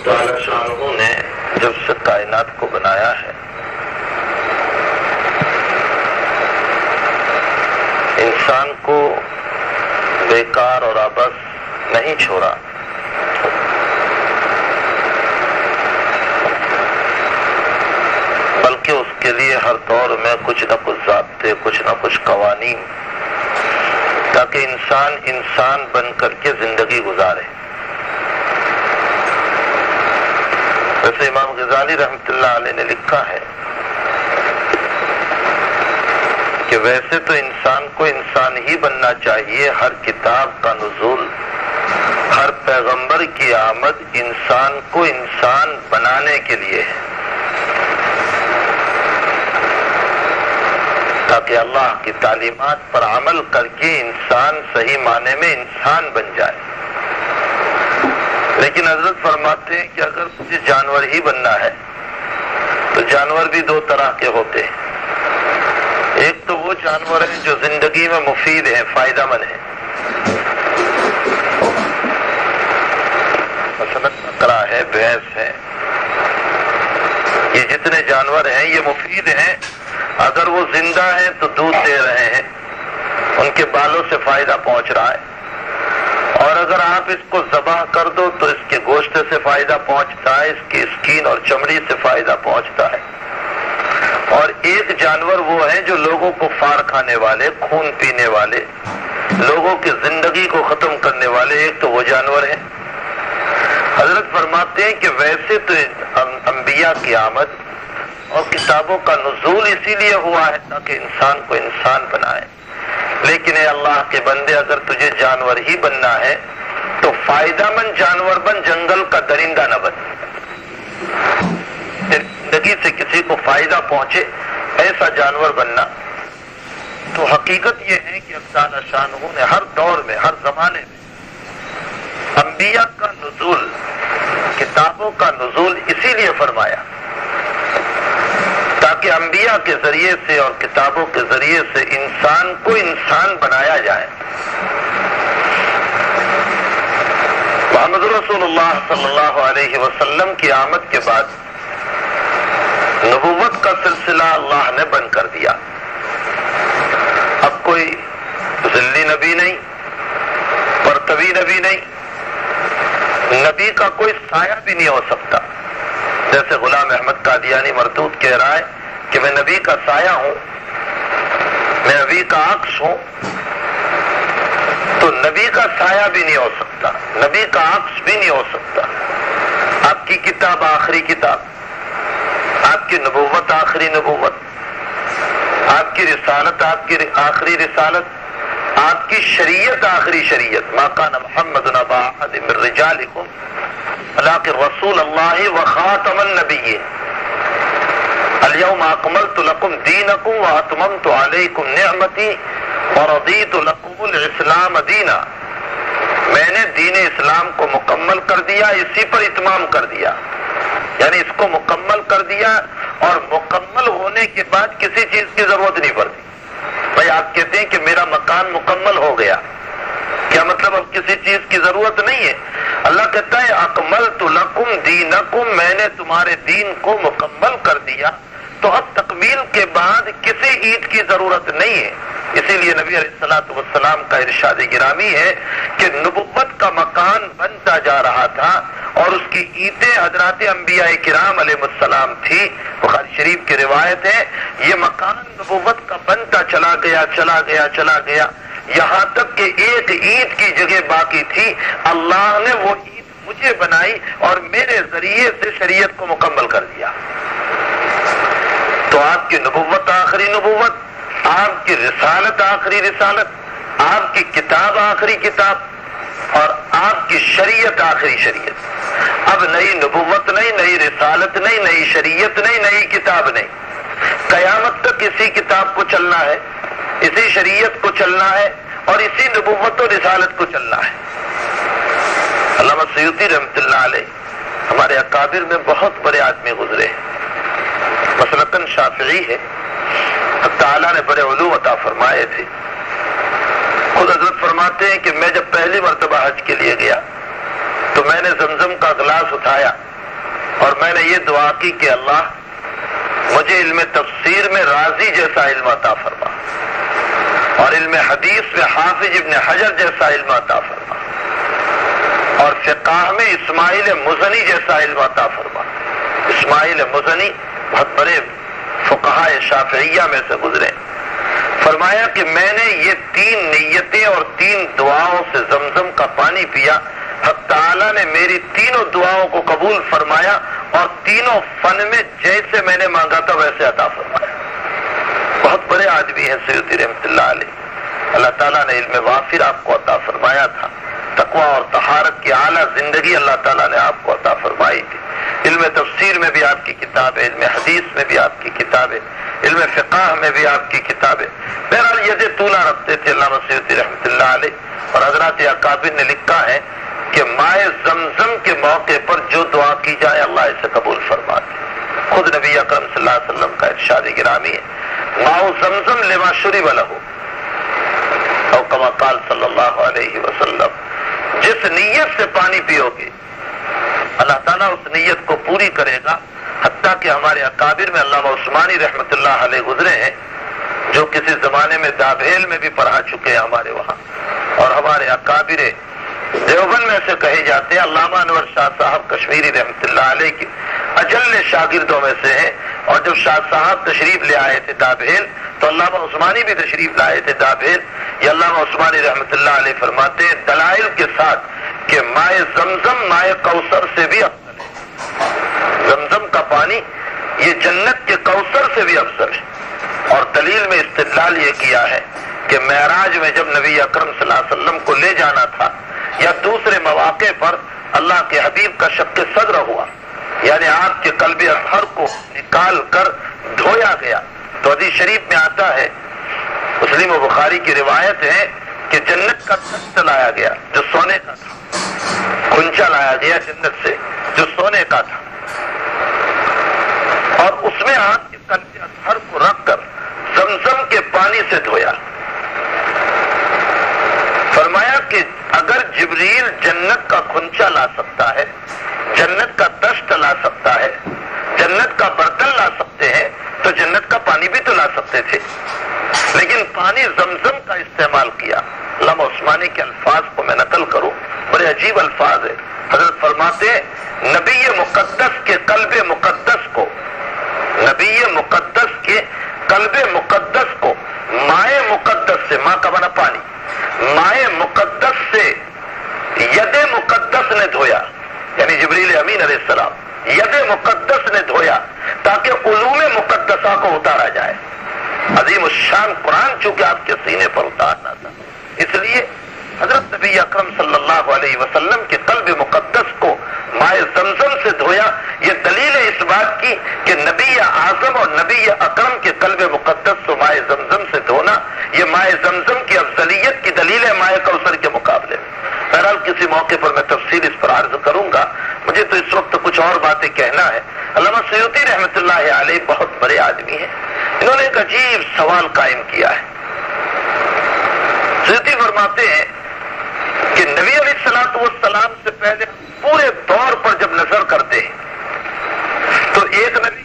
تعالی شانہ نے جب سے کائنات کو بنایا ہے انسان کو بیکار اور عبث نہیں چھوڑا، بلکہ اس کے لیے ہر دور میں کچھ نہ کچھ ضابطے، کچھ نہ کچھ قوانین، تاکہ انسان بن کر کے زندگی گزارے۔ ویسے امام غزالی رحمۃ اللہ علیہ نے لکھا ہے کہ ویسے تو انسان کو انسان ہی بننا چاہیے، ہر کتاب کا نزول، ہر پیغمبر کی آمد انسان کو انسان بنانے کے لیے ہے، تاکہ اللہ کی تعلیمات پر عمل کر کے انسان صحیح معنی میں انسان بن جائے۔ لیکن حضرت فرماتے ہیں کہ اگر مجھے جانور ہی بننا ہے تو جانور بھی دو طرح کے ہوتے ہیں۔ ایک تو وہ جانور ہیں جو زندگی میں مفید ہیں، فائدہ مند ہیں، مثلا بکرا ہے، بھینس ہے، یہ جتنے جانور ہیں یہ مفید ہیں۔ اگر وہ زندہ ہیں تو دودھ دے رہے ہیں، ان کے بالوں سے فائدہ پہنچ رہا ہے، اور اگر آپ اس کو ذبح کر دو تو اس کے گوشت سے فائدہ پہنچتا ہے، اس کی اسکین اور چمڑی سے فائدہ پہنچتا ہے۔ اور ایک جانور وہ ہیں جو لوگوں کو فار کھانے والے، خون پینے والے، لوگوں کی زندگی کو ختم کرنے والے، ایک تو وہ جانور ہیں۔ حضرت فرماتے ہیں کہ ویسے تو انبیاء کی آمد اور کتابوں کا نزول اسی لیے ہوا ہے تاکہ انسان کو انسان بنائے، لیکن اے اللہ کے بندے، اگر تجھے جانور ہی بننا ہے تو فائدہ مند جانور بن، جنگل کا درندہ نہ بن، زندگی سے کسی کو فائدہ پہنچے ایسا جانور بننا۔ تو حقیقت یہ ہے کہ اللہ تعالی شانہ نے ہر دور میں، ہر زمانے میں انبیاء کا نزول، کتابوں کا نزول اسی لیے فرمایا تاکہ انبیاء کے ذریعے سے اور کتابوں کے ذریعے سے انسان کو انسان بنایا جائے۔ محمد رسول اللہ صلی اللہ علیہ وسلم کی آمد کے بعد نبوت کا سلسلہ اللہ نے بند کر دیا۔ اب کوئی ذلی نبی نہیں، پرتوی نبی نہیں، نبی کا کوئی سایہ بھی نہیں ہو سکتا۔ جیسے غلام احمد قادیانی مردود کہہ رہا ہے کہ میں نبی کا سایہ ہوں، میں نبی کا عکس ہوں، تو نبی کا سایہ بھی نہیں ہو سکتا، نبی کا عکس بھی نہیں ہو سکتا۔ آپ کی کتاب آخری کتاب، آپ کی نبوت آخری نبوت، آپ کی رسالت آپ کی آخری رسالت، آپ کی شریعت آخری شریعت۔ ما کان محمد ابا احد من رجالکم ولکن رسول اللہ وخاتم النبیین، الیوم اکملت لکم دینکم واتممت علیکم نعمتی ورضیت لکم الاسلام دینا۔ میں نے دین اسلام کو مکمل کر دیا، اسی پر اتمام کر دیا، یعنی اس کو مکمل کر دیا، اور مکمل ہونے کے بعد کسی چیز کی ضرورت نہیں پڑتی۔ بھائی آپ کہتے ہیں کہ میرا مکان مکمل ہو گیا، کیا مطلب اب کسی چیز کی ضرورت نہیں ہے؟ اللہ کہتا ہے اکملت لکم دینکم، میں نے تمہارے دین کو مکمل کر دیا، تو اب تکمیل کے بعد کسی اینٹ کی ضرورت نہیں ہے۔ اسی لیے نبی علیہ الصلوۃ والسلام کا ارشاد گرامی ہے کہ نبوت کا مکان بنتا جا رہا تھا اور اس کی اینٹیں حضرات انبیاء کرام علیہ السلام تھی۔ بخاری شریف کی روایت ہے، یہ مکان نبوت کا بنتا چلا گیا چلا گیا چلا گیا، یہاں تک کہ ایک اینٹ کی جگہ باقی تھی، اللہ نے وہ اینٹ مجھے بنائی اور میرے ذریعے سے شریعت کو مکمل کر دیا۔ تو آپ کی نبوت آخری نبوت، آپ کی رسالت آخری رسالت، آپ کی کتاب آخری کتاب، اور آپ کی شریعت آخری شریعت۔ اب نئی نبوت نہیں، نئی رسالت نہیں، نئی شریعت نہیں، نئی کتاب نہیں، قیامت تک اسی کتاب کو چلنا ہے، اسی شریعت کو چلنا ہے، اور اسی نبوت و رسالت کو چلنا ہے۔ علامہ سیوطی رحمۃ اللہ علیہ ہمارے اکابر میں بہت بڑے آدمی گزرے ہیں، مسلکاً شافعی ہے، تعالیٰ نے بڑے علوم عطا فرمائے تھے۔ خود حضرت فرماتے ہیں کہ میں جب پہلی مرتبہ حج کے لیے گیا تو میں نے زمزم کا گلاس اٹھایا اور میں نے یہ دعا کی کہ اللہ مجھے علم تفسیر میں رازی جیسا علم عطا فرما، اور علم حدیث میں حافظ ابن حجر جیسا علم عطا فرما، اور فقہ میں اسماعیل مزنی جیسا علم عطا فرما۔ اسماعیل مزنی بہت بڑے فقہاء شافعیہ میں سے گزرے، فرمایا کہ میں نے یہ 3 نیتیں اور 3 دعاؤں سے زمزم کا پانی پیا، حق تعالیٰ نے میری تینوں دعاؤں کو قبول فرمایا اور تینوں فن میں جیسے میں نے مانگا تھا ویسے عطا فرمایا۔ بہت بڑے آدمی ہیں سیوطی رحمۃ اللہ علیہ، اللہ تعالیٰ نے علم وافر آپ کو عطا فرمایا تھا، تقوی اور طہارت کی اعلیٰ زندگی اللہ تعالیٰ نے آپ کو عطا فرمائی تھی۔ علم تفسیر میں بھی آپ کی کتاب ہے، علم حدیث میں بھی آپ کی کتاب ہے، علم فقہ میں بھی آپ کی کتاب ہے۔ بہرحال ید طولہ رکھتے تھے علامہ سیوطی رحمۃ اللہ علیہ، اور حضرات اکابر نے لکھا ہے کہ مائے زمزم کے موقع پر جو دعا کی جائے اللہ اسے قبول فرماتے۔ خود نبی اکرم صلی اللہ علیہ وسلم کا ارشاد گرامی ہے، ماء زمزم لما شرب لہ، او کما قال صلی اللہ علیہ وسلم، جس نیت سے پانی پیو گے اللہ تعالیٰ اس نیت کو پوری کرے گا۔ حتیٰ کہ ہمارے اکابر میں علامہ عثمانی رحمۃ اللہ علیہ گزرے ہیں، جو کسی زمانے میں دابھیل میں بھی پڑھا چکے ہیں ہمارے وہاں، اور ہمارے اکابر دیوبند میں سے کہے جاتے ہیں۔ علامہ انور شاہ صاحب کشمیری رحمۃ اللہ علیہ کی اجل شاگردوں میں سے ہیں، اور جب شاہ صاحب تشریف لے آئے تھے دابھیل تو علامہ عثمانی بھی تشریف لائے تھے دابھیل۔ یہ علامہ عثمانی رحمۃ اللہ علیہ فرماتے ہیں دلائل کے ساتھ کہ مائے زمزم مائے کوثر سے بھی افضل ہے، زمزم کا پانی یہ جنت کے کوثر سے بھی افضل ہے۔ اور دلیل میں استدلال یہ کیا ہے کہ معراج میں جب نبی اکرم صلی اللہ علیہ وسلم کو لے جانا تھا یا دوسرے مواقع پر اللہ کے حبیب کا شق صدر ہوا، یعنی آپ کے قلب اطہر کو نکال کر دھویا گیا، تو حدیث شریف میں آتا ہے، مسلم و بخاری کی روایت ہے کہ جنت کا تخت لایا گیا جو سونے کا تھا، کنچا لایا گیا جنت سے جو سونے کا تھا، اور اس میں آپ کے قلب اطہر کو رکھ کر زمزم کے پانی سے دھویا۔ فرمایا کہ اگر جبریل جنت کا کنچا لا سکتا ہے، جنت کا دشت لا سکتا ہے، جنت کا برتن لا سکتے ہیں، تو جنت کا پانی بھی تو لا سکتے تھے، لیکن پانی زمزم کا استعمال کیا۔ علامہ عثمانی کے الفاظ کو میں نقل کروں، بڑے عجیب الفاظ ہے۔ حضرت فرماتے ہیں نبی مقدس کے قلب مقدس کو، نبی مقدس کے قلب مقدس کو مائع مقدس سے، ماں کا بنا پانی، مائع مقدس سے ید مقدس نے دھویا، یعنی جبریل امین علیہ السلام ید مقدس نے دھویا تاکہ علوم مقدسہ کو اتارا جائے۔ عظیم الشان قرآن چونکہ آپ کے سینے پر اتارنا تھا، اس لیے حضرت نبی اکرم صلی اللہ علیہ وسلم کے قلب مقدس کو مائع زمزم سے دھویا۔ یہ دلیل ہے اس بات کی کہ نبی اعظم اور نبی اکرم کے قلب مقدس کو مائع زمزم سے دھونا، یہ مائع زمزم کی افضلیت کی دلیل ہے مائع کوثر کے مقابلے میں۔ بہرحال کسی موقع پر میں تفصیل اس پر عرض کروں گا، مجھے تو اس وقت کچھ اور باتیں کہنا ہے۔ علامہ سیوطی رحمۃ اللہ علیہ بہت بڑے آدمی ہیں، انہوں نے ایک عجیب سوال قائم کیا ہے۔ سیوطی فرماتے ہیں کہ نبی علیہ الصلوۃ والسلام سے پہلے پورے دور پر جب نظر کرتے ہیں تو ایک نبی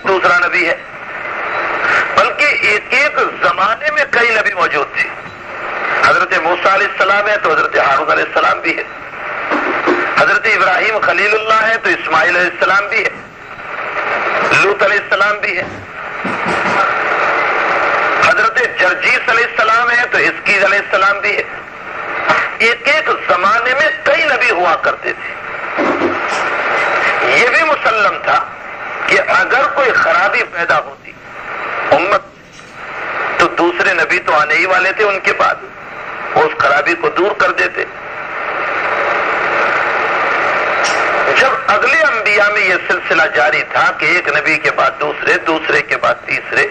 دوسرا نبی ہے، بلکہ ایک ایک زمانے میں کئی نبی موجود تھے۔ حضرت موسیٰ علیہ السلام ہے تو حضرت ہارون علیہ السلام بھی ہے، حضرت ابراہیم خلیل اللہ ہے تو اسماعیل علیہ السلام بھی ہے، لوط علیہ السلام بھی ہے، حضرت جرجیس علیہ السلام ہے تو حزقیل علیہ السلام بھی ہے۔ ایک ایک زمانے میں کئی نبی ہوا کرتے تھے۔ یہ بھی مسلم تھا کہ اگر کوئی خرابی پیدا ہوتی امت تو دوسرے نبی تو آنے ہی والے تھے ان کے بعد، وہ اس خرابی کو دور کر دیتے۔ جب اگلے انبیاء میں یہ سلسلہ جاری تھا کہ ایک نبی کے بعد دوسرے، دوسرے کے بعد تیسرے،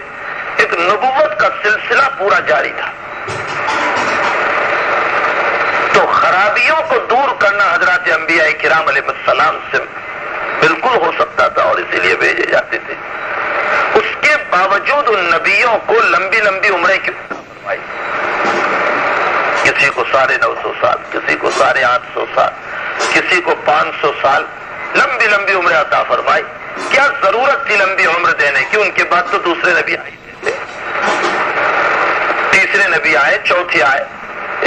ایک نبوت کا سلسلہ پورا جاری تھا، تو خرابیوں کو دور کرنا حضرات انبیاء کرام علیہ السلام سے بالکل ہو سکتا تھا اور اسی لیے بھیجے جاتے تھے۔ اس کے باوجود ان نبیوں کو لمبی لمبی عمریں کیوں فرمائی؟ کسی کو 950 سال، کسی کو 850 سال، کسی کو 500 سال، لمبی لمبی عمر عطا فرمائی. کیا ضرورت تھی لمبی عمر دینے کی؟ ان کے بعد تو دوسرے نبی آئے تھے، تیسرے نبی آئے، چوتھے آئے.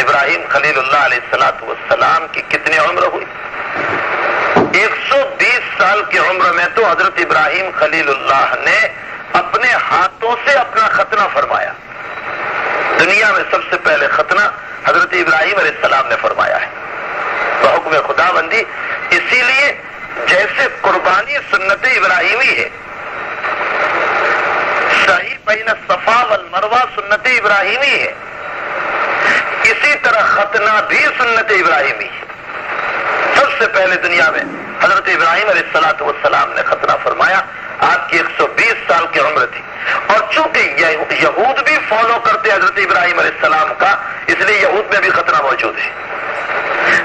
ابراہیم خلیل اللہ علیہ السلام کی کتنی عمر ہوئی؟ 120 سال کی عمر میں تو حضرت ابراہیم خلیل اللہ نے اپنے ہاتھوں سے اپنا ختنہ فرمایا. دنیا میں سب سے پہلے ختنہ حضرت ابراہیم علیہ السلام نے فرمایا ہے بحکم خدا بندی. اسی لیے جیسے قربانی سنت ابراہیمی ہے، صحیح بین الصفا والمروہ سنت ابراہیمی ہے، اسی طرح ختنہ بھی سنت ابراہیمی ہے. سب سے پہلے دنیا میں حضرت ابراہیم علیہ السلام نے ختنہ فرمایا. آپ کی 120 سال کی عمر تھی، اور چونکہ یہود بھی فالو کرتے حضرت ابراہیم علیہ السلام کا، اس لیے یہود میں بھی ختنہ موجود ہے.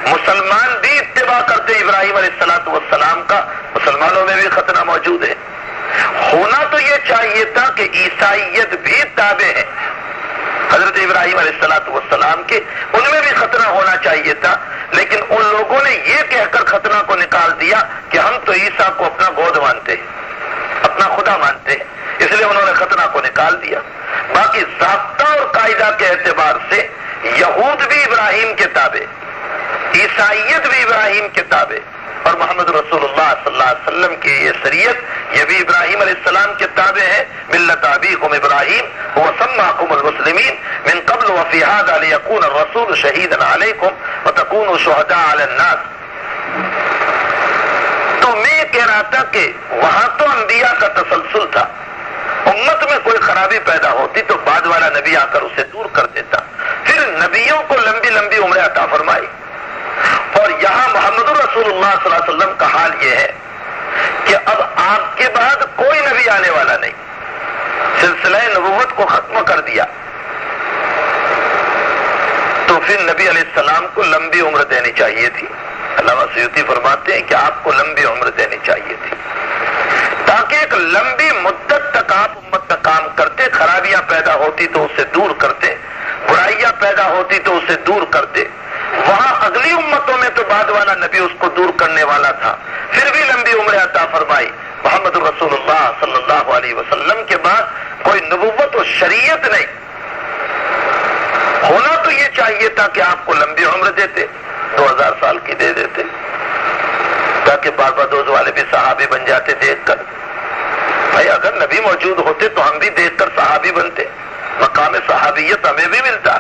مسلمان بھی اتباع کرتے ابراہیم علیہ السلام کا، مسلمانوں میں بھی ختنہ موجود ہے. ہونا تو یہ چاہیے تھا کہ عیسائیت بھی تابع ہے حضرت ابراہیم علیہ السلام کے، ان میں بھی ختنہ ہونا چاہیے تھا. لیکن ان لوگوں نے یہ کہہ کر ختنہ کو نکال دیا کہ ہم تو عیسیٰ کو اپنا گود مانتے ہیں، اپنا خدا مانتے ہیں، اس لیے انہوں نے ختنہ کو نکال دیا. باقی ضابطہ اور قاعدہ کے اعتبار سے یہود بھی ابراہیم کے تابع، عیسائیت بھی ابراہیم کے تابع، اور محمد رسول اللہ صلی اللہ علیہ وسلم کی یہ شریعت یہ بھی ابراہیم علیہ السلام کے تابع ہے. ملت ابیکم ابراہیم وسماکم المسلمین من قبل وفی ھذا لیکون الرسول شہیدا علیکم وتکونوا شہداء علی الناس. تو میں کہہ رہا تھا کہ وہاں تو انبیاء کا تسلسل تھا، امت میں کوئی خرابی پیدا ہوتی تو بعد والا نبی آ کر اسے دور کر دیتا. پھر نبیوں کو لمبی لمبی عمریں عطا فرمائی. اور یہاں محمد رسول اللہ صلی اللہ علیہ وسلم کا حال یہ ہے کہ اب آپ کے بعد کوئی نبی آنے والا نہیں، سلسلہ نبوت کو ختم کر دیا. تو پھر نبی علیہ السلام کو لمبی عمر دینی چاہیے تھی. علامہ سیوطی فرماتے ہیں کہ آپ کو لمبی عمر دینی چاہیے تھی تاکہ ایک لمبی مدت تک آپ امت کا کام کرتے، خرابیاں پیدا ہوتی تو اسے دور کرتے، برائیاں پیدا ہوتی تو اسے دور کرتے. وہاں اگلی امتوں میں تو بعد والا نبی اس کو دور کرنے والا تھا، پھر بھی لمبی عمر عطا فرمائی. محمد رسول اللہ صلی اللہ علیہ وسلم کے بعد کوئی نبوت و شریعت نہیں. ہونا تو یہ چاہیے تھا کہ آپ کو لمبی عمر دیتے، 2000 سال کی دے دیتے، تاکہ باربادوز والے بھی صحابی بن جاتے دیکھ کر. بھائی اگر نبی موجود ہوتے تو ہم بھی دیکھ کر صحابی بنتے، مقام صحابیت ہمیں بھی ملتا.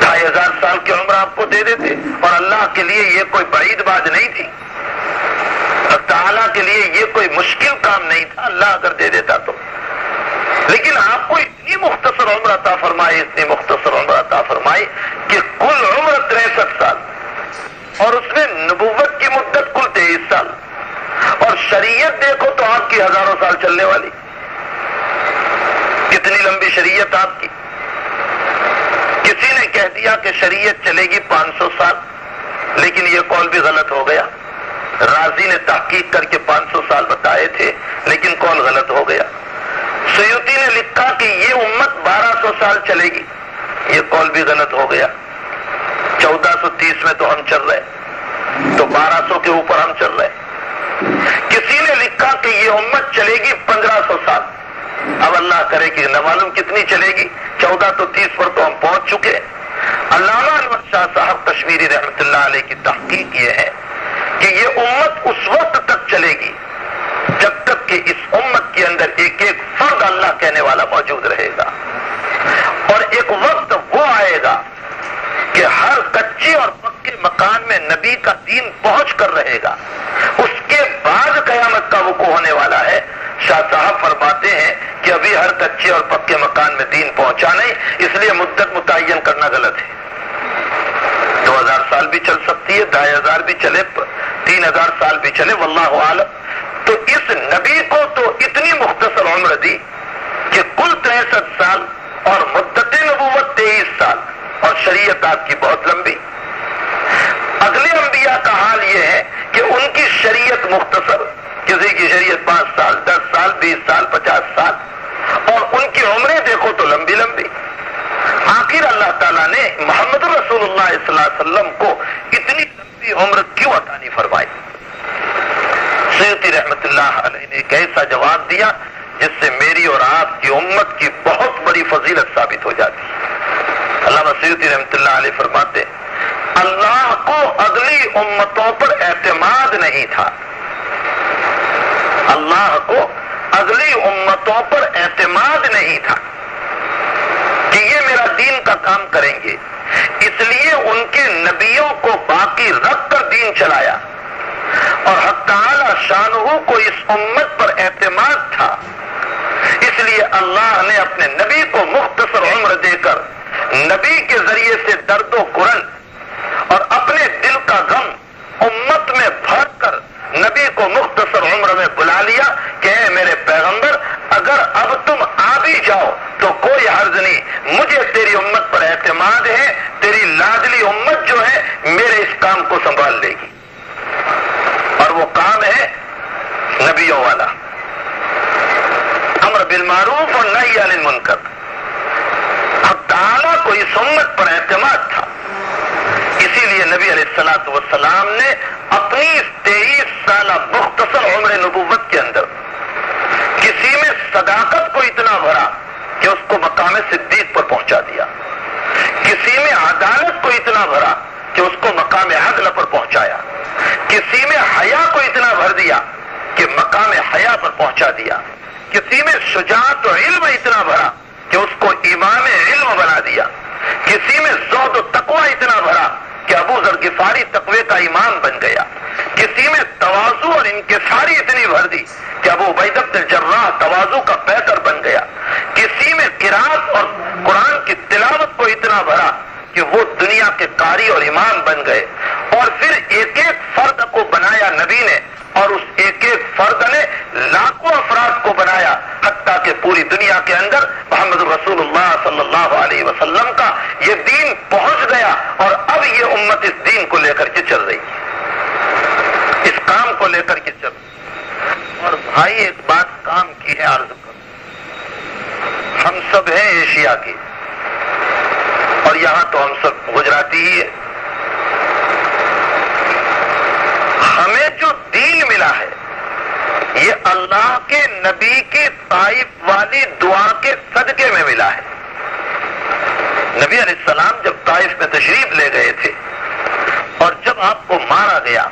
2500 سال کی عمر آپ کو دے دیتے، اور اللہ کے لیے یہ کوئی بعید بات نہیں تھی، اللہ تعالیٰ کے لیے یہ کوئی مشکل کام نہیں تھا اللہ اگر دے دیتا تو. لیکن آپ کو اتنی مختصر عمر عطا فرمائی، اتنی مختصر عمر عطا فرمائی کہ کل عمر 63 سال، اور اس میں نبوت کی مدت کل 23 سال، اور شریعت دیکھو تو آپ کی ہزاروں سال چلنے والی. کتنی لمبی شریعت آپ کی. کسی نے کہہ دیا کہ شریعت چلے گی 500 سال، لیکن یہ قول بھی غلط ہو گیا. رازی نے تحقیق کر کے 500 سال بتائے تھے، لیکن قول غلط ہو گیا. سیوطی نے لکھا کہ یہ امت 1200 سال چلے گی، یہ قول بھی غلط ہو گیا. 1430 میں تو ہم چل رہے، تو 1200 کے اوپر ہم چل رہے. کسی نے لکھا کہ یہ امت چلے گی 1500 سال. اب اللہ کرے کہ نہ معلوم کتنی چلے گی، 1430 پر تو ہم پہنچ چکے. علامہ انور شاہ صاحب کشمیری رحمۃ اللہ علیہ کی تحقیق یہ ہے کہ یہ امت اس وقت تک چلے گی جب تک کہ اس امت کے اندر ایک ایک فرد اللہ کہنے والا موجود رہے گا. اور ایک وقت وہ آئے گا کہ ہر کچے اور پکے مکان میں نبی کا دین پہنچ کر رہے گا. اس کے بعد قیامت کا وقوع ہونے والا ہے. شاہ صاحب فرماتے ہیں کہ ابھی ہر کچے اور پکے مکان میں دین پہنچا نہیں، اس لیے مدت متعین کرنا غلط ہے. 2000 سال بھی چل سکتی ہے، 2500 بھی چلے، 3000 سال بھی چلے، واللہ عالم. تو اس نبی کو تو اتنی مختصر عمر دی کہ کل 63 سال اور مدت نبوت 23 سال، اور شریعت آپ کی بہت لمبی. اگلے انبیاء کا حال یہ ہے کہ ان کی شریعت مختصر، کسی کی شریعت 5 سال، 10 سال، 20 سال، 50 سال، اور ان کی عمریں دیکھو تو لمبی لمبی. آخر اللہ تعالیٰ نے محمد رسول اللہ صلی اللہ علیہ وسلم کو اتنی لمبی لمبی عمر کیوں عطا نہیں فرمائی؟ سیوطی رحمت اللہ علیہ نے ایک ایسا جواب دیا جس سے میری اور آپ کی امت کی بہت بڑی فضیلت ثابت ہو جاتی ہے۔ علامہ سیوطی رحمت اللہ علیہ فرماتے اللہ کو اگلی امتوں پر اعتماد نہیں تھا، اللہ کو اگلی امتوں پر اعتماد نہیں تھا کہ یہ میرا دین کا کام کریں گے، اس لیے ان کے نبیوں کو باقی رکھ کر دین چلایا، اور حق تعالی شانہ کو اس امت پر اعتماد تھا، اس لیے اللہ نے اپنے نبی کو مختصر عمر دے کر نبی کے ذریعے سے درد و کرن اور اپنے دل کا غم امت میں بھر کر نبی کو مختصر عمر میں بلا لیا کہ اے میرے پیغمبر اگر اب تم آ بھی جاؤ تو کوئی حرج نہیں، مجھے تیری امت پر اعتماد ہے، تیری لاڈلی امت جو ہے میرے اس کام کو سنبھال لے گی، اور وہ کام ہے نبیوں والا، امر بالمعروف اور نہی عن المنکر۔ حق تعالیٰ کو اس امت پر اعتماد تھا، اسی لیے نبی علیہ الصلوۃ والسلام نے اپنی 23 سالہ مختصر عمر نبوت کے اندر کسی میں صداقت کو اتنا بھرا کہ اس کو مقام صدیق پر پہنچا دیا، کسی میں عدالت کو اتنا بھرا کہ اس کو مقام عدل پر پہنچایا، کسی میں حیا کو اتنا بھر دیا کہ مقام حیا پر پہنچا دیا، کسی میں شجاعت و علم اتنا بھرا کہ اس کو امام علم بنا دیا، کسی میں زہد و تقوی اتنا بھرا کہ ابو ذر غفاری تقوی کا امام بن گیا، کسی میں تواضع اور انکساری اتنی بھر دی کہ ابو عبیدہ بن الجراح تواضع کا پیکر بن گیا، کسی میں قرات اور قرآن کی تلاوت کو اتنا بھرا کہ وہ دنیا کے قاری اور امام بن گئے، اور پھر ایک ایک فرد کو بنایا نبی نے، اور اس ایک ایک فرد نے لاکھوں افراد کو بنایا، حتیٰ کہ پوری دنیا کے اندر محمد رسول اللہ صلی اللہ علیہ وسلم کا یہ دین پہنچ گیا، اور اب یہ امت اس دین کو لے کر کے چل رہی ہے، اس کام کو لے کر کے چل رہی ہے۔ اور بھائی ایک بات کام کی ہے عرض کروں، ہم سب ہیں ایشیا کے، اور یہاں تو ہم سب گجراتی ہی ہے، ہمیں جو دین ملا ہے یہ اللہ کے نبی کی طائف والی دعا کے صدقے میں ملا ہے۔ نبی علیہ السلام جب طائف میں تشریف لے گئے تھے اور جب آپ کو مارا گیا،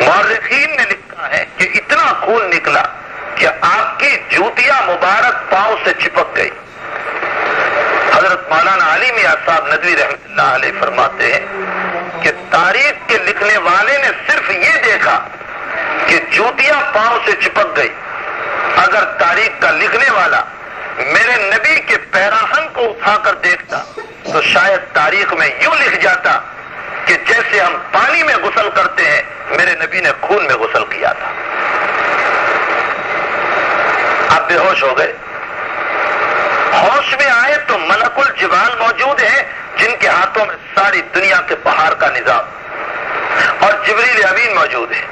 مورخین نے لکھا ہے کہ اتنا خون نکلا کہ آپ کی جوتیاں مبارک پاؤں سے چپک گئی۔ حضرت مولانا علی میاں صاحب ندوی رحمۃ اللہ علیہ فرماتے ہیں کہ تاریخ کے لکھنے والے نے صرف یہ دیکھا کہ جوتیاں پاؤں سے چپک گئی، اگر تاریخ کا لکھنے والا میرے نبی کے پیراہن کو اٹھا کر دیکھتا تو شاید تاریخ میں یوں لکھ جاتا کہ جیسے ہم پانی میں غسل کرتے ہیں میرے نبی نے خون میں غسل کیا تھا۔ آپ بے ہوش ہو گئے، ہوش میں آئے تو ملک الجبال موجود ہیں جن کے ہاتھوں میں ساری دنیا کے پہاڑ کا نظام، اور جبریل امین موجود ہے،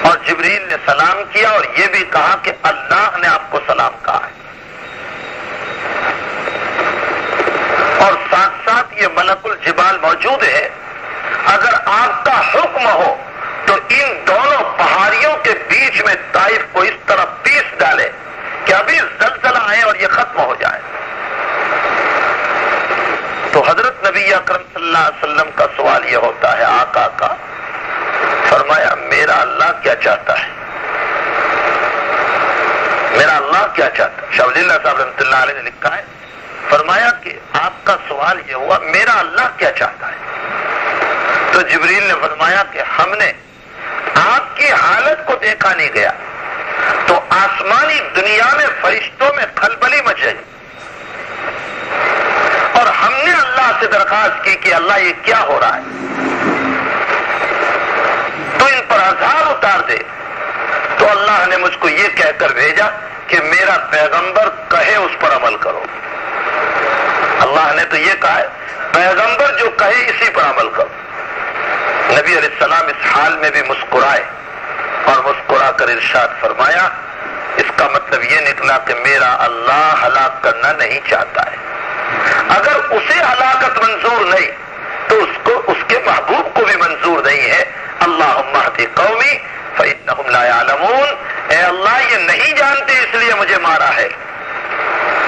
اور جبریل نے سلام کیا اور یہ بھی کہا کہ اللہ نے آپ کو سلام کہا ہے، اور ساتھ ساتھ یہ ملک الجبال موجود ہے، اگر آپ کا حکم ہو تو ان دونوں پہاڑیوں کے بیچ میں طائف کو اس طرح پیس ڈالے کہ ابھی زلزلہ آئے اور یہ ختم ہو جائے۔ تو حضرت نبی اکرم صلی اللہ علیہ وسلم کا سوال یہ ہوتا ہے آقا کا، فرمایا میرا اللہ کیا چاہتا ہے، میرا اللہ کیا چاہتا ہے؟ شاہ ولی اللہ صاحب رحمۃ اللہ علیہ نے لکھا ہے، فرمایا کہ آپ کا سوال یہ ہوا میرا اللہ کیا چاہتا ہے؟ تو جبریل نے فرمایا کہ ہم نے آپ کی حالت کو دیکھا نہیں گیا تو آسمانی دنیا میں فرشتوں میں کھلبلی مچ گئی، اور ہم نے اللہ سے درخواست کی کہ اللہ یہ کیا ہو رہا ہے، تو ان پر عذاب اتار دے۔ تو اللہ نے مجھ کو یہ کہہ کر بھیجا کہ میرا پیغمبر کہے اس پر عمل کرو۔ اللہ نے تو یہ کہا ہے پیغمبر جو کہے اسی پر عمل کرو۔ نبی علیہ السلام اس حال میں بھی مسکرائے اور مسکرا کر ارشاد فرمایا، اس کا مطلب یہ نکلا کہ میرا اللہ ہلاک کرنا نہیں چاہتا ہے، اگر اسے ہلاکت منظور نہیں اللہم اہد قومی فإنہم لا یعلمون، اے اللہ یہ نہیں جانتے اس لیے مجھے مارا ہے،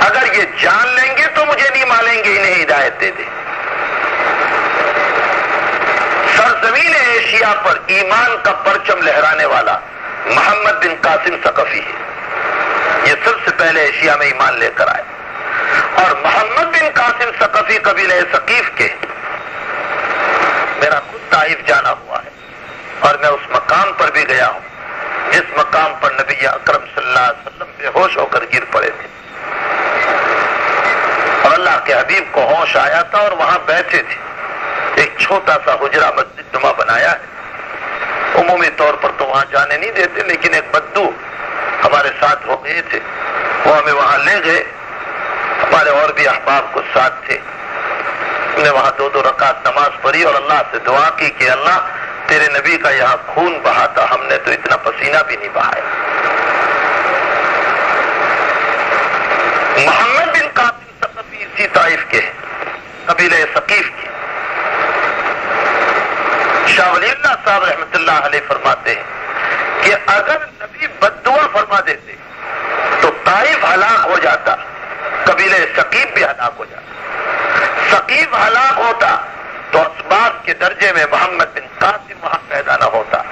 اگر یہ جان لیں گے تو مجھے نہیں ماریں گے، انہیں ہدایت دے دے۔ سرزمین ایشیا پر ایمان کا پرچم لہرانے والا محمد بن قاسم ثقفی ہے، یہ سب سے پہلے ایشیا میں ایمان لے کر آئے، اور محمد بن قاسم ثقفی قبیلہ ثقیف کے، میرا خود طائف جانا ہوا ہے اور میں اس مقام پر بھی گیا ہوں جس مقام پر نبی اکرم صلی اللہ علیہ وسلم بے ہوش ہو کر گر پڑے تھے، اور اللہ کے حبیب کو ہوش آیا تھا اور وہاں بیٹھے تھے۔ ایک چھوٹا سا حجرہ مسجد نما بنایا ہے، عمومی طور پر تو وہاں جانے نہیں دیتے، لیکن ایک بدو ہمارے ساتھ ہو گئے تھے، وہ ہمیں وہاں لے گئے، ہمارے اور بھی احباب کو ساتھ تھے، ہم نے وہاں 2 رکعت نماز پڑھی اور اللہ سے دعا کی کہ اللہ تیرے نبی کا یہاں خون بہا تھا، ہم نے تو اتنا پسینہ بھی نہیں بہایا۔ محمد بن قاسم ثقفی اسی طائف کے ہیں، قبیلہ ثقیف کے۔ شاہ ولی اللہ صاحب رحمۃ اللہ علیہ فرماتے ہیں کہ اگر نبی بد دعا فرما دیتے تو طائف ہلاک ہو جاتا، قبیلہ ثقیف بھی ہلاک ہو جاتا۔ ثقیف ہلاک ہوتا تو اسباب کے درجے میں محمد بن قاسم وہاں پیدا نہ ہوتا،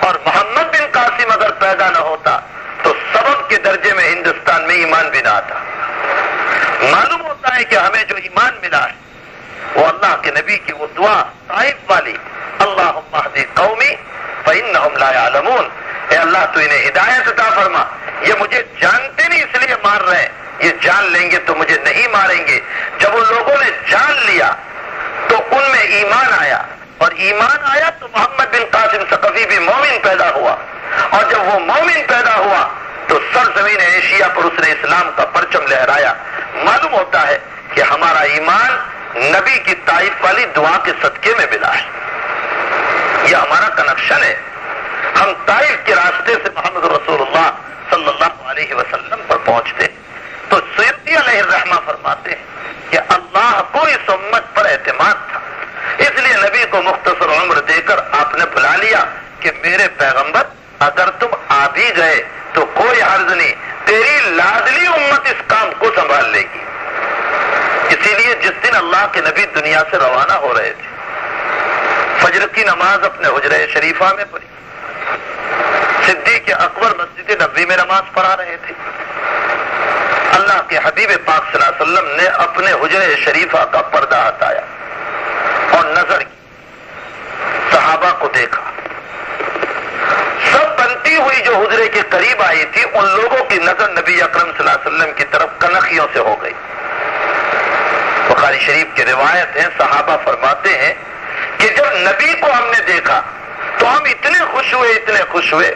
اور محمد بن قاسم اگر پیدا نہ ہوتا تو سبب کے درجے میں ہندوستان میں ایمان بھی نہ آتا۔ معلوم ہوتا ہے کہ ہمیں جو ایمان ملا ہے وہ اللہ کے نبی کی وہ دعا طائف والی، اللہم اہد قومی فإنہم لا یعلمون، اے اللہ تو انہیں ہدایت عطا فرما، یہ مجھے جانتے نہیں اس لیے مار رہے ہیں، یہ جان لیں گے تو مجھے نہیں ماریں گے۔ جب ان لوگوں نے جان لیا تو ان میں ایمان آیا، اور ایمان آیا تو محمد بن قاسم ثقفی بھی مومن پیدا ہوا، اور جب وہ مومن پیدا ہوا تو سرزمین ایشیا پر اس نے اسلام کا پرچم لہرایا۔ معلوم ہوتا ہے کہ ہمارا ایمان نبی کی طائف والی دعا کے صدقے میں ملا ہے، یہ ہمارا کنیکشن ہے۔ ہم طائف کے راستے سے محمد رسول اللہ صلی اللہ علیہ وسلم پر پہنچتے، تو سیوطی علیہ الرحمہ فرماتے ہیں کہ اللہ کو اس امت پر اعتماد تھا، اس لیے نبی کو مختصر عمر دے کر آپ نے بلا لیا کہ میرے پیغمبر اگر تم آ بھی گئے تو کوئی حرج نہیں، تیری لاڈلی امت اس کام کو سنبھال لے گی۔ اسی لیے جس دن اللہ کے نبی دنیا سے روانہ ہو رہے تھے، فجر کی نماز اپنے حجرہ شریفہ میں پڑھی، صدیق اکبر مسجد نبوی میں نماز پڑھا رہے تھے، اللہ کے حبیب پاک صلی اللہ علیہ وسلم نے اپنے حجرہ شریفہ کا پردہ ہٹایا اور نظر کی، صحابہ کو دیکھا، سب بنتی ہوئی جو حجرے کے قریب آئی تھی ان لوگوں کی نظر نبی اکرم صلی اللہ علیہ وسلم کی طرف کنخیوں سے ہو گئی۔ بخاری شریف کی روایت ہے، صحابہ فرماتے ہیں کہ جب نبی کو ہم نے دیکھا تو ہم اتنے خوش ہوئے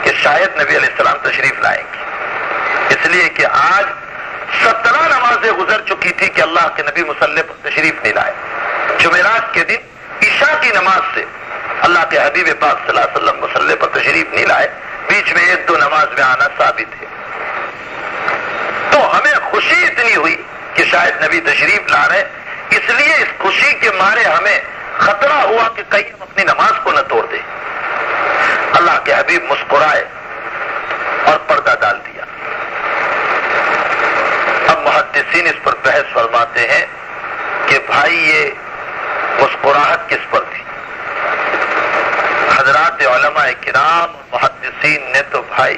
کہ شاید نبی علیہ السلام تشریف لائیں گے، اس لیے کہ آج 17 نمازیں گزر چکی تھی کہ اللہ کے نبی مصلی پر تشریف نہیں لائے۔ جمعرات کے دن عشاء کی نماز سے اللہ کے حبیب پاک صلی اللہ علیہ وسلم مصلی پر تشریف نہیں لائے، بیچ میں 1-2 نماز میں آنا ثابت ہے۔ تو ہمیں خوشی اتنی ہوئی کہ شاید نبی تشریف لا رہے، اس لیے اس خوشی کے مارے ہمیں خطرہ ہوا کہ کہیں ہم اپنی نماز کو نہ توڑ دیں۔ اللہ کے حبیب مسکرائے اور پردہ ڈال دیا۔ اب محدثین اس پر بحث فرماتے ہیں کہ بھائی یہ مسکراہٹ کس پر تھی؟ حضرات علماء کرام اور محدثین نے تو بھائی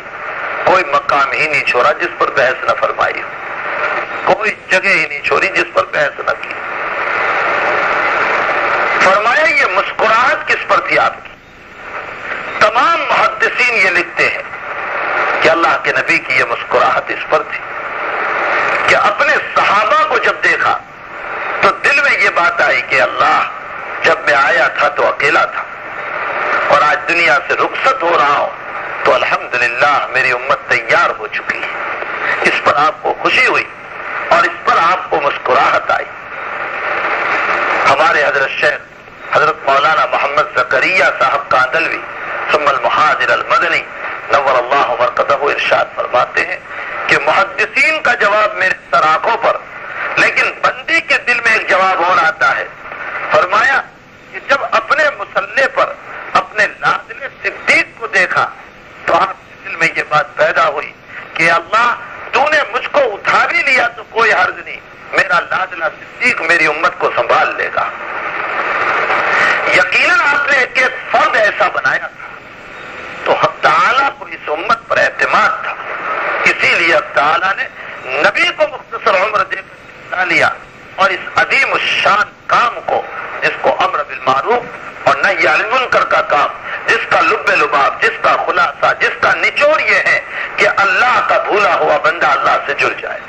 کوئی مقام ہی نہیں چھوڑا جس پر بحث نہ فرمائی ہو، کوئی جگہ ہی نہیں چھوڑی جس پر بحث نہ کی۔ فرمایا یہ مسکراہٹ کس پر تھی آپ کی؟ تمام محدثین یہ لکھتے ہیں کہ اللہ کے نبی کی یہ مسکراہٹ اس پر تھی کہ اپنے صحابہ کو جب دیکھا تو دل میں یہ بات آئی کہ اللہ، جب میں آیا تھا تو اکیلا تھا اور آج دنیا سے رخصت ہو رہا ہوں تو الحمدللہ میری امت تیار ہو چکی ہے۔ اس پر آپ کو خوشی ہوئی اور اس پر آپ کو مسکراہٹ آئی۔ ہمارے حضرت شیخ حضرت مولانا محمد زکریا صاحب کاندلوی ثم المحاضر المدنی نور اللہ مرقدہ ارشاد فرماتے ہیں کہ محدثین کا جواب میرے سر آنکھوں پر، لیکن بندی کے دل میں ایک جواب اور آتا ہے۔ فرمایا کہ جب اپنے مصلی پر اپنے لاش دیکھا تو آپ کے دل میں یہ بات پیدا ہوئی کہ اللہ تو نے مجھ کو اٹھا بھی لیا تو کوئی حرج نہیں، میرا لاڈلا صدیق میری امت کو سنبھال لے گا۔ یقیناً آپ نے ایک ایک فرد ایسا بنایا تھا تو حق تعالیٰ کو اس امت پر اعتماد تھا، اسی لیے حق تعالیٰ نے نبی کو مختصر عمر دے کر بتا لیا اور اس عظیم الشان کام کو، جس کو امر بالمعروف اور نہی عن المنکر کا کام، جس کا لب لباب، جس کا خلاصہ، جس کا نچوڑ یہ ہے کہ اللہ کا بھولا ہوا بندہ اللہ سے جڑ جائے،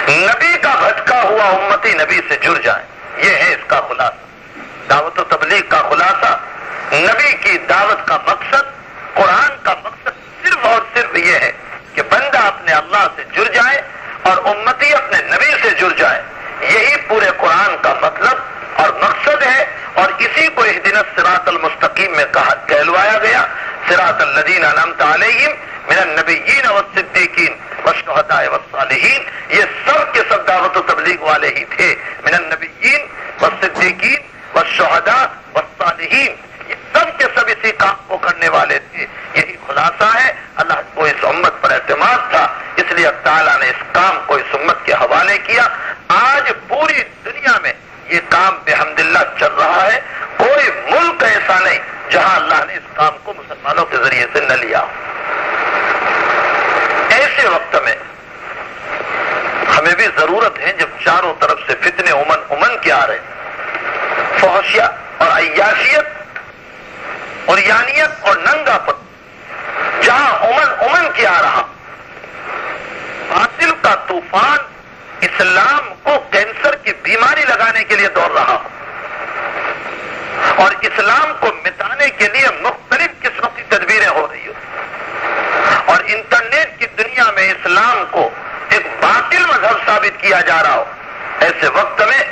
نبی کا بھٹکا ہوا امتی نبی سے جڑ جائے، یہ ہے اس کا خلاصہ۔ دعوت و تبلیغ کا خلاصہ، نبی کی دعوت کا مقصد، قرآن کا مقصد صرف اور صرف یہ ہے کہ بندہ اپنے اللہ سے جڑ جائے اور امتی اپنے نبی سے جڑ جائے، یہی پورے قرآن کا مطلب اور مقصد ہے، اور اسی کو اہدنا الصراط المستقیم میں کہلوایا گیا، صراط الذین انعمت علیہم من النبیین والصدیقین والشہداء والصالحین، یہ سب کے سب دعوت و تبلیغ والے ہی تھے، من النبیین والصدیقین والشہداء والصالحین، یہ سب کے سب اسی کام کو کرنے والے تھے، یہی خلاصہ ہے۔ اللہ کو اس امت پر اعتماد تھا، اس لیے اللہ تعالیٰ نے اس کام کو اس امت کے حوالے کیا۔ آج پوری دنیا میں یہ کام بحمدللہ چل رہا ہے، کوئی ملک ایسا نہیں جہاں اللہ نے اس کام کو مسلمانوں کے ذریعے سے نہ لیا۔ ایسے وقت میں ہمیں بھی ضرورت ہے، جب چاروں طرف سے فتنے امن کے آ رہے، فحشیہ اور عیاشیت اور یانیت اور ننگا پن، جہاں امن کے آ رہا، باطل کا طوفان اسلام کو کینسر کی بیماری لگانے کے لیے دوڑ رہا ہو اور اسلام کو مٹانے کے لیے مختلف قسم کی تدبیریں ہو رہی ہو، اور انٹرنیٹ کی دنیا میں اسلام کو ایک باطل مذہب ثابت کیا جا رہا ہو، ایسے وقت میں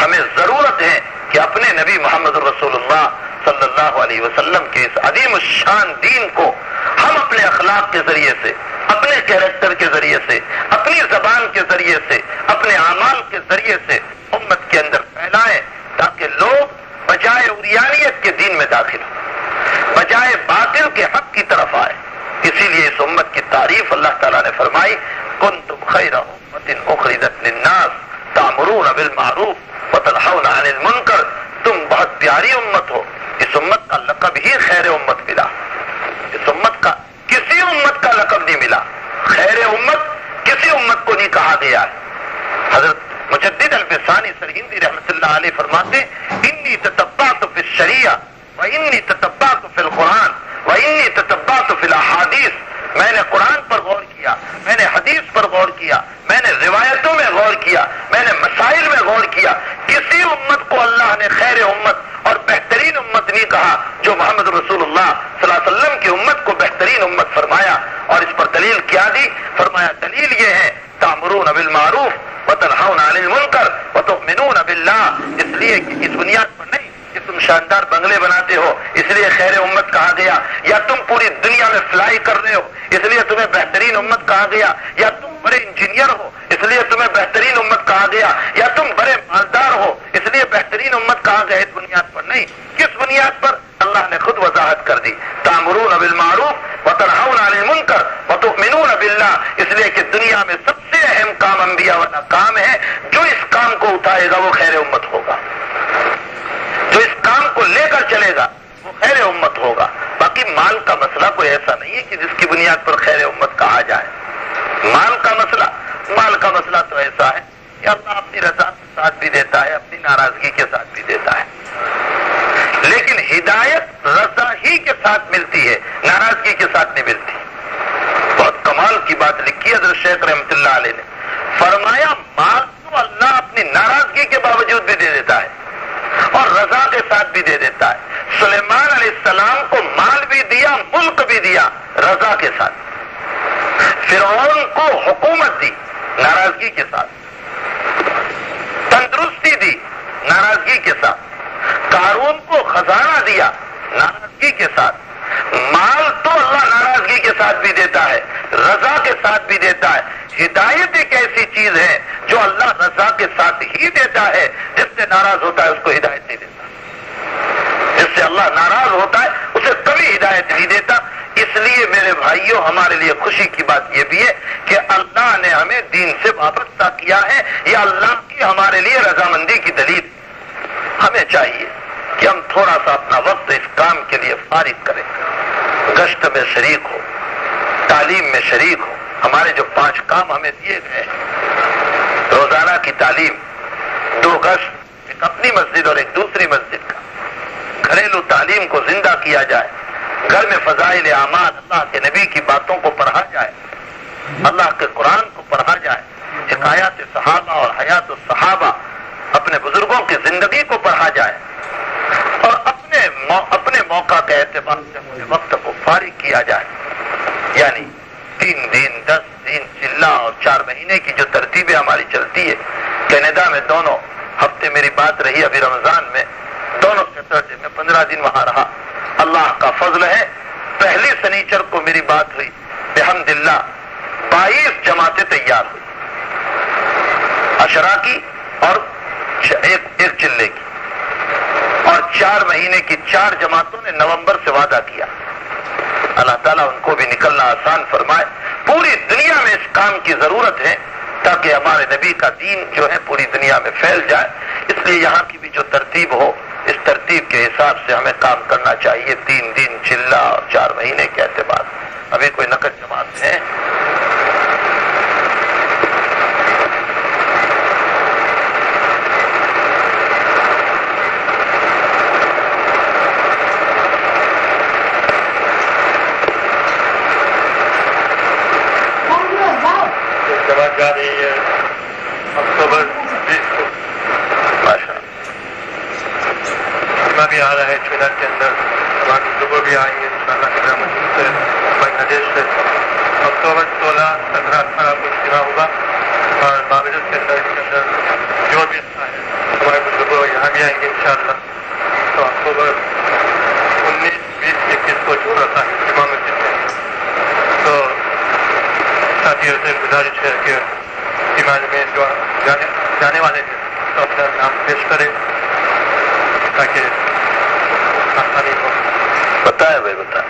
ہمیں ضرورت ہے کہ اپنے نبی محمد رسول اللہ صلی اللہ علیہ وسلم کے اس عظیم الشان دین کو ہم اپنے اخلاق کے ذریعے سے، اپنے کیریکٹر کے ذریعے سے، اپنی زبان کے ذریعے سے، اپنے اعمال کے ذریعے سے امت کے اندر پھیلائیں، تاکہ لوگ بجائے عریانیت کے دین میں داخل ہوں، بجائے باطل کے حق کی طرف آئے۔ اسی لیے اس امت کی تعریف اللہ تعالیٰ نے فرمائی، کنتم خیر امۃ اخرجت للناس تأمرون بالمعروف وتنہون عن المنکر، تم بہت پیاری امت ہو۔ اس امت کا لقب ہی خیر امت ملا، اس امت کا کسی امت کا لقب نہیں ملا، خیر امت کسی امت کو نہیں کہا گیا ہے۔ حضرت مجدد البسانی سرہندی رحمۃ اللہ علیہ فرماتے، انی تتبعت فی الشریعہ وانی تتبعت فی القرآن وانی تتبعت فی الاحادیث، میں نے قرآن پر غور کیا، میں نے حدیث پر غور کیا، میں نے روایتوں میں غور کیا، میں نے مسائل میں غور کیا، کسی امت کو اللہ نے خیر امت اور بہترین امت نہیں کہا جو محمد رسول اللہ صلی اللہ علیہ وسلم کی امت کو بہترین امت فرمایا۔ اور اس پر دلیل کیا دی؟ فرمایا دلیل یہ ہے، تأمرون بالمعروف وتنہون عن المنکر وتؤمنون باللہ، اس لیے کہ اس بنیاد پر نہیں کہ تم شاندار بنگلے بناتے ہو اس لیے خیر امت کہا گیا، یا تم پوری دنیا میں فلائی کر رہے ہو اس لیے تمہیں بہترین امت کہا گیا، یا تم بڑے انجینئر ہو اس لیے تمہیں بہترین امت کہا گیا، یا تم بڑے مالدار ہو اس لیے بہترین امت کہا گیا۔ اس بنیاد پر نہیں، کس بنیاد پر؟ اللہ نے خود وضاحت کر دی، تأمرون بالمعروف وتنہون عن المنکر وتؤمنون باللہ، اس لیے کہ دنیا میں سب سے اہم کام انبیاء والا کام ہے، جو اس کام کو اٹھائے گا وہ خیر امت ہوگا، جو اس کام کو لے کر چلے گا وہ خیر امت ہوگا۔ باقی مال کا مسئلہ کوئی ایسا نہیں ہے کہ جس کی بنیاد پر خیر امت کہا جائے۔ مال کا مسئلہ تو ایسا ہے کہ اللہ اپنی رضا کے ساتھ بھی دیتا ہے، اپنی ناراضگی کے ساتھ بھی دیتا ہے، لیکن ہدایت رضا ہی کے ساتھ ملتی ہے، ناراضگی کے ساتھ نہیں ملتی۔ بہت کمال کی بات لکھی ہے حضرت شیخ رحمۃ اللہ علیہ نے، فرمایا مال تو اللہ اپنی ناراضگی کے باوجود بھی دے دیتا ہے اور رضا کے ساتھ بھی دے دیتا ہے۔ سلیمان علیہ السلام کو مال بھی دیا، ملک بھی دیا، رضا کے ساتھ۔ فرعون کو حکومت دی، ناراضگی کے ساتھ۔ تندرستی دی، ناراضگی کے ساتھ۔ قارون کو خزانہ دیا، ناراضگی کے ساتھ۔ مال تو اللہ ناراضگی کے ساتھ بھی دیتا ہے، رضا کے ساتھ بھی دیتا ہے۔ ہدایت ایک ایسی چیز ہے جو اللہ رضا کے ساتھ ہی دیتا ہے، جس سے ناراض ہوتا ہے اس کو ہدایت نہیں دیتا۔ جس سے اللہ ناراض ہوتا ہے اس اسے کبھی ہدایت نہیں دیتا. اس لیے میرے بھائیوں ہمارے لیے خوشی کی بات یہ بھی ہے کہ اللہ نے ہمیں دین سے وابستہ کیا ہے. یہ اللہ کی ہمارے لیے رضامندی کی دلیل. ہمیں چاہیے کہ ہم تھوڑا سا اپنا وقت اس کام کے لیے فارغ کریں. گشت میں شریک ہو, تعلیم میں شریک ہو. ہمارے جو 5 کام ہمیں دیے گئے, روزانہ کی تعلیم, 2 گشت, ایک اپنی مسجد اور ایک دوسری مسجد کا, گھریلو تعلیم کو زندہ کیا جائے, گھر میں فضائل اعمال, اللہ کے نبی کی باتوں کو پڑھا جائے, اللہ کے قرآن کو پڑھا جائے, حکایات صحابہ اور حیات الصحابہ, اپنے بزرگوں کی زندگی کو پڑھا جائے, اور اپنے موقع کے اعتبار سے اپنے وقت کو فارغ کیا جائے. یعنی 3 دن, 10 دن, چلہ اور 4 مہینے کی جو ترتیبیں ہماری چلتی ہے. کینیڈا میں دونوں ہفتے میری بات رہی, ابھی رمضان میں دونوں سیٹرڈے میں 15 دن وہاں رہا. اللہ کا فضل ہے, پہلی سنیچر کو میری بات ہوئی, بحمداللہ 22 جماعتیں تیار ہوئی, عشرہ کی اور ایک چلے کی, اور 4 مہینے کی 4 جماعتوں نے نومبر سے وعدہ کیا. اللہ تعالیٰ ان کو بھی نکلنا آسان فرمائے. پوری دنیا میں اس کام کی ضرورت ہے تاکہ ہمارے نبی کا دین جو ہے پوری دنیا میں پھیل جائے. اس لیے یہاں کی بھی جو ترتیب ہو, اس ترتیب کے حساب سے ہمیں کام کرنا چاہیے. 3 دن, چلہ اور 4 مہینے کے اعتبار. ابھی کوئی نقد جماعت ہے؟ جماعت جا رہی ہے اکتوبر 20 کو. ماشاء اللہ بھی آ رہا ہے چنار کے اندر. ہمارے صبح بھی آئیں گے انشاءاللہ کیرا مسجد سے, بنگلہ دیش سے. اکتوبر 16, 17, 18 کو اجتماع ہوگا, اور بابرس کے اندر جو بھی ہے ہمارے بزرگ یہاں بھی آئیں گے انشاءاللہ. تو اکتوبر 19, 20, 21 کو جو رہتا ہے جمعہ مسجد کے اندر. تو ساتھیوں سے گزارش ہے کہ اجتماع میں جو جانے والے ہیں تو اپنا نام پیش کریں تاکہ آسانی ہو. بتائیں بھائی, بتائیں.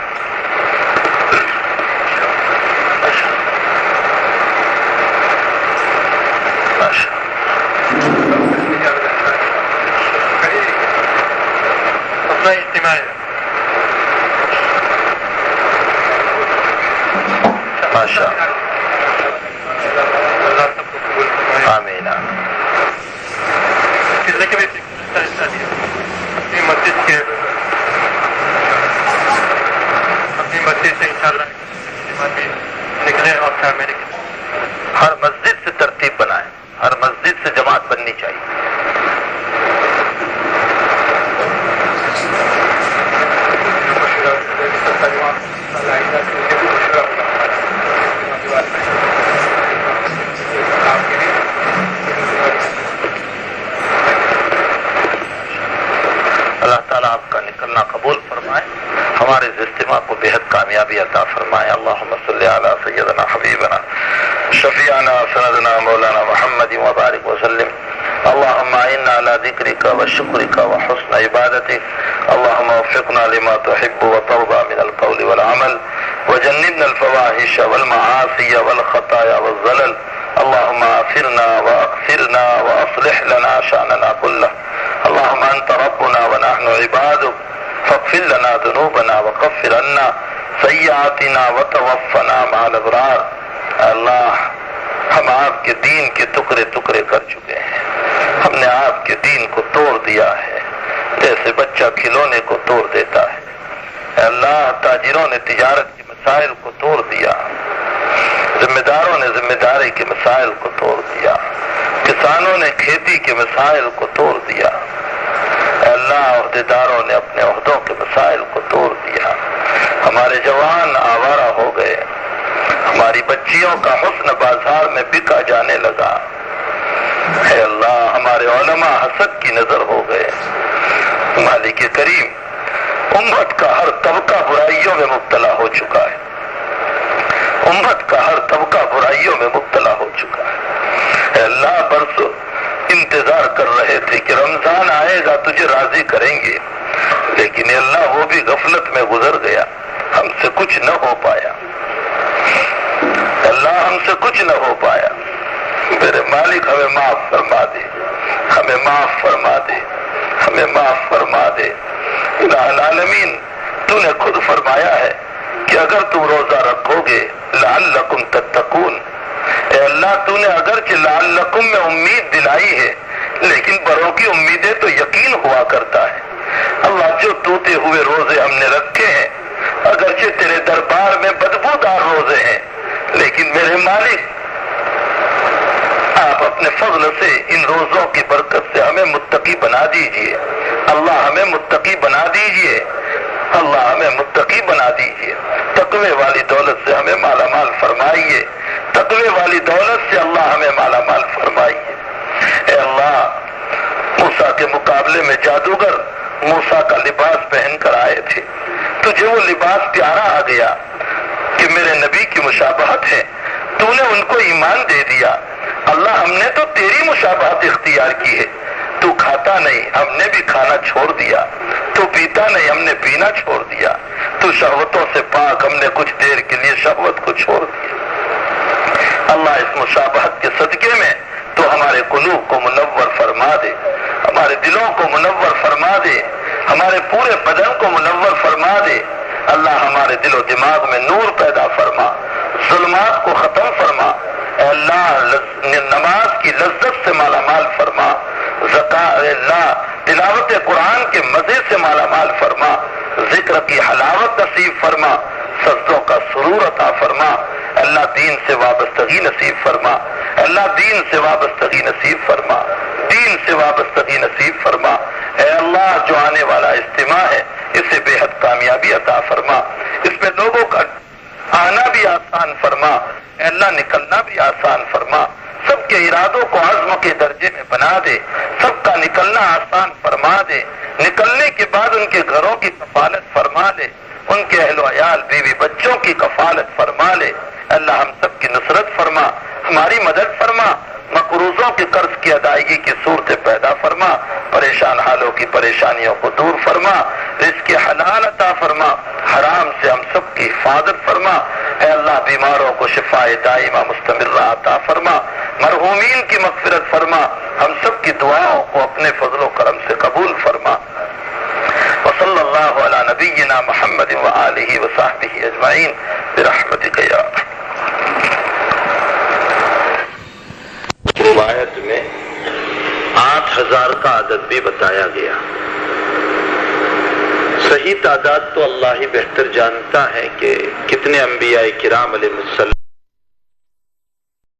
اپنا اجتماع ہے. ماشاء اللہ سب کو قبول فرمائے. آمین. کسی کے بھی اپنی مسجد کے اپنی مسجد سے انشاءاللہ نکلے اور 4 مہینے کے ہر مسجد سے ترتیب بنائیں, ہر مسجد سے جماعت بننی چاہیے. اللہ تعالیٰ آپ کا نکلنا قبول فرمائے, ہمارے اس اجتماع کو بےحد کامیابی عطا فرمائے. اللہم صلی علی سیدنا حبیبنا شفیعنا سندنا مولانا محمد وبارک وسلم. اللہم اعنا علی ذکرک وشکرک وحسن عبادتک. اللہم وفقنا لما تحب وترضى من القول والعمل وجنبنا الفواحش والمعاصی والخطايا والزلل. اللہم اغفرنا واغفرنا واصلح لنا شأننا كله. اللهم أنت ربنا ونحن عبادك فاغفر لنا ذنوبنا وكفر عنا سيئاتنا وتوفنا مع الأبرار. اللہ ہم آپ کے دین کے ٹکڑے ٹکڑے کر چکے ہیں. ہم نے آپ کے دین کو توڑ دیا ہے جیسے بچہ کھلونے کو توڑ دیتا ہے. اللہ تاجروں نے تجارت کے مسائل کو توڑ دیا, ذمہ داروں نے ذمہ داری کے مسائل کو توڑ دیا, کسانوں نے کھیتی کے مسائل کو توڑ دیا. اللہ عہدیداروں نے اپنے عہدوں کے مسائل کو توڑ دیا. ہمارے جوان آوارہ ہو گئے, ہماری بچیوں کا حسن بازار میں بکا جانے لگا. اے اللہ ہمارے علماء حسد کی نظر ہو گئے. مالک کریم امت کا ہر طبقہ برائیوں میں مبتلا ہو چکا ہے. امت کا ہر طبقہ برائیوں میں مبتلا ہو چکا ہے. اے اللہ برسوں انتظار کر رہے تھے کہ رمضان آئے گا تجھے راضی کریں گے, لیکن اے اللہ وہ بھی غفلت میں گزر گیا، ہم سے کچھ نہ ہو پایا، اللہ ہم سے کچھ نہ ہو پایا۔ میرے مالک ہمیں معاف فرما دے، ہمیں معاف فرما دے، ہمیں معاف فرما دے۔ الہ العالمین، تو نے خود فرمایا ہے کہ اگر تم روزہ رکھو گے لعلکم تتقون، اے اللہ تو نے اگرچہ لعلکم میں امید دلائی ہے، لیکن بروں کی امیدیں تو یقین ہوا کرتا ہے۔ اللہ جو ٹوٹے ہوئے روزے ہم نے رکھے ہیں، اگرچہ تیرے دربار میں بدبودار روزے ہیں، لیکن میرے مالک آپ اپنے فضل سے ان روزوں کی برکت سے ہمیں متقی بنا دیجئے۔ اللہ ہمیں متقی بنا دیجئے، اللہ ہمیں متقی بنا دیجئے۔ تقوی والی دولت سے ہمیں مالا مال فرمائیے، تقوی والی دولت سے اللہ ہمیں مالا مال فرمائیے۔ اے اللہ، موسیٰ کے مقابلے میں جادوگر موسیٰ کا لباس پہن کر آئے تھے، تجھے وہ لباس پیارا آ گیا کہ میرے نبی کی مشابہت ہے، تو نے ان کو ایمان دے دیا۔ اللہ ہم نے تو تیری مشابہت اختیار کی ہے، تو کھاتا نہیں ہم نے بھی کھانا چھوڑ دیا، تو پیتا نہیں ہم نے پینا چھوڑ دیا، تو شہوتوں سے پاک ہم نے کچھ دیر کے لیے شہوت کو چھوڑ دیا۔ اللہ اس مشابہت کے صدقے میں تو ہمارے قلوب کو منور فرما دے، ہمارے دلوں کو منور فرما دے، ہمارے پورے بدن کو منور فرما دے۔ اللہ ہمارے دل و دماغ میں نور پیدا فرما، ظلمات کو ختم فرما۔ اے اللہ نماز کی لذت سے مالا مال فرما، اللہ تلاوت قرآن کے مزے سے مالا مال فرما، ذکر کی حلاوت نصیب فرما، سجدوں کا سرور عطا فرما۔ اللہ دین سے وابستگی نصیب فرما، اللہ دین سے وابستگی نصیب فرما، دین سے وابستگی نصیب فرما۔ اے اللہ جو آنے والا اجتماع ہے اسے بے حد کامیابی عطا فرما، اس میں لوگوں کا آنا بھی آسان فرما، اے اللہ نکلنا بھی آسان فرما، سب کے ارادوں کو عزم کے درجے میں بنا دے، سب کا نکلنا آسان فرما دے، نکلنے کے بعد ان کے گھروں کی کفالت فرما لے، ان کے اہل و عیال بیوی بچوں کی کفالت فرما لے۔ اللہ ہم سب کی نصرت فرما، ہماری مدد فرما، مقروضوں کے قرض کی ادائیگی کی صورتیں پیدا فرما، پریشان حالوں کی پریشانیوں کو دور فرما، رزق حلال عطا فرما، حرام سے ہم سب کی حفاظت فرما۔ اے اللہ بیماروں کو شفاء دائمہ مستمرہ عطا فرما، مرحومین کی مغفرت فرما، ہم سب کی دعاؤں کو اپنے فضل و کرم سے قبول فرما۔ وصلی اللہ علی نبینا محمد وآلہ وصحبہ اجمعین برحمتک یا ارحم۔ روایت میں 8000 کا عدد بھی بتایا گیا، صحیح تعداد تو اللہ ہی بہتر جانتا ہے کہ کتنے انبیاء کرام علیہ السلام